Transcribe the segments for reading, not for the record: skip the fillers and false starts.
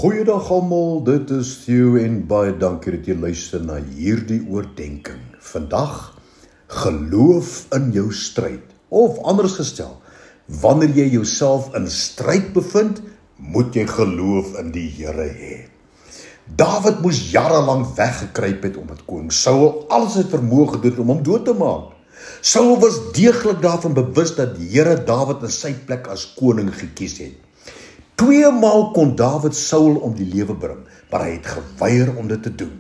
Goeiedag almal, dit is Theo en baie dankie dat jy luister na hierdie oordeenking. Vandag, geloof in jou stryd. Of anders gestel, wanneer jy jouself in stryd bevind, moet jy geloof in die Here hê. Dawid moes jarelang weggekruip het omdat koning Saul alles het vermoë gedoen om hom dood te maak. Saul was deeglik daarvan bewus dat die Here Dawid in sy plek as koning gekies het. 2 maal kon Dawid Saul om die lewe bring, maar hy het geweier om dit te doen.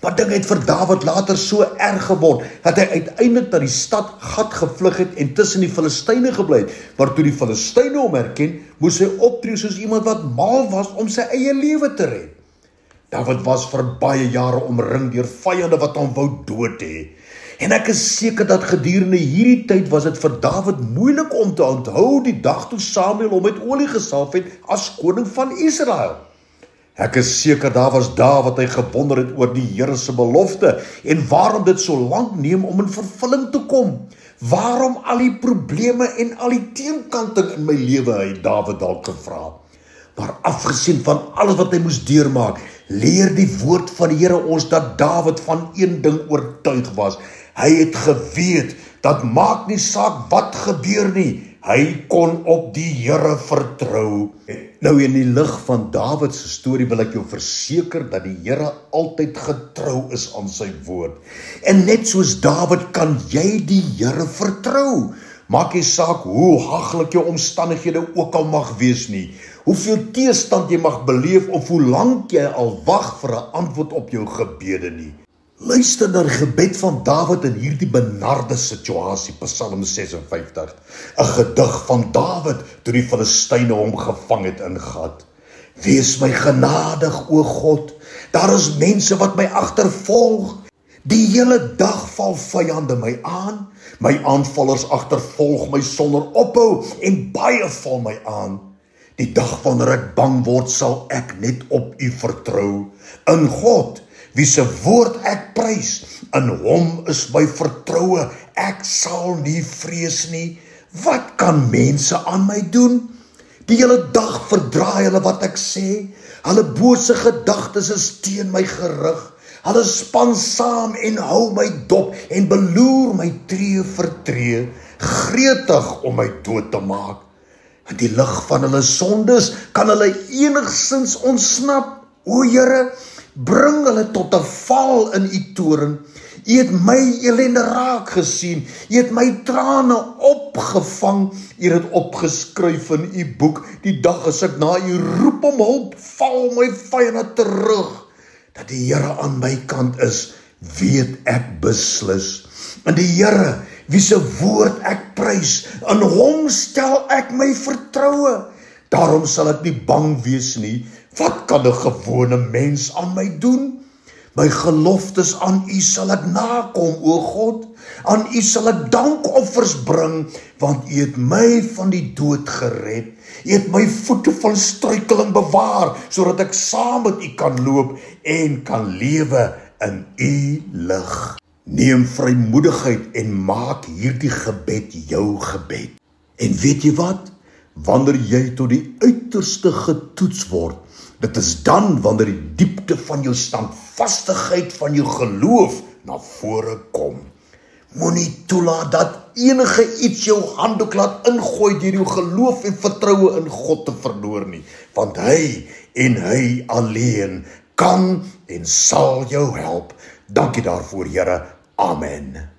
Maar dinge het vir Dawid later so erg geword, dat hy uiteindelik na die stad Gat gevlug het en tussen die Filistyne gebly het, maar toe die Filistyne hom herken, moes hy optree soos iemand wat mal was om sy eie lewe te red. Dawid was vir baie jare omring deur vyande wat hom wou dood hê. En ek is seker dat gedurende hierdie tyd was dit vir Dawid moeilik om te onthou die dag toe Samuel hom met olie gesalf het as koning van Israel. Ek is seker daar was dae wat hy gewonder het oor die Here se belofte en waarom dit so lank neem om in vervulling te kom. Waarom al die probleme en al die teenkanting in my lewe, het Dawid dalk gevra. Maar afgesien van alles wat hy moes deurmaak, leer die woord van die Here ons dat Dawid van een ding oortuig was. Hy het geweet, dat maak nie saak wat gebeur nie, hy kon op die Here vertrou. Nou in die lig van Dawid se storie wil ek jou verseker dat die Here altyd getrou is aan sy woord. En net soos Dawid kan jy die Here vertrou. Maak nie saak hoe haglik jou omstandighede ook al mag wees nie, hoeveel teestand jy mag beleef of hoe lank jy al wag vir 'n antwoord op jou gebede nie. Luister na die gebed van Dawid in hierdie benarde situasie, Psalm 56, 'n gedig van Dawid toe die Filistyne hom gevang het in Gat. Wees my genadig, o God, daar is mense wat my agtervolg. Die hele dag val vyande my aan, my aanvallers agtervolg my sonder ophou en baie val my aan. Die dag wanneer ek bang word, sal ek net op U vertrou. In God, wie se woord ek prys, in hom is my vertroue, ek sal nie vrees nie. Wat kan mense aan my doen? Die hele dag verdraai hulle wat ek sê, hulle bose gedagtes is teen my gerig, hulle span saam en hou my dop en beloer my tree vir tree, gretig om my dood te maak. In die lig van hulle sondes kan hulle enigsins ontsnap. O Here, bring hulle tot 'n val in U toorn. U het my ellende raak gesien. U het my trane opgevang. U het dit opgeskryf in U boek. Die dag as ek na U roep om hulp, val my vyande terug. Dat die Here aan my kant is, weet ek beslis. En die Here, wie se woord ek prys, in hom stel ek my vertroue. Daarom sal ek nie bang wees nie. Wat kan 'n gewone mens aan my doen? My geloftes aan U sal ek nakom, o God. Aan U sal ek dankoffers bring, want U het my van die dood gered. U het my voete van struikeling bewaar, sodat ek saam met U kan loop en kan lewe in U lig. Neem vrymoedigheid en maak hierdie gebed jou gebed. En weet jy wat? Wanneer jy tot die uiterste getoets word, dit is dan wanneer die diepte van jou standvastigheid van jou geloof na vore kom. Moenie toelaat dat enige iets jou handdoek laat ingooi deur jou geloof en vertroue in God te verloor nie, want hy en hy alleen kan en sal jou help. Dankie daarvoor, Here. Amen.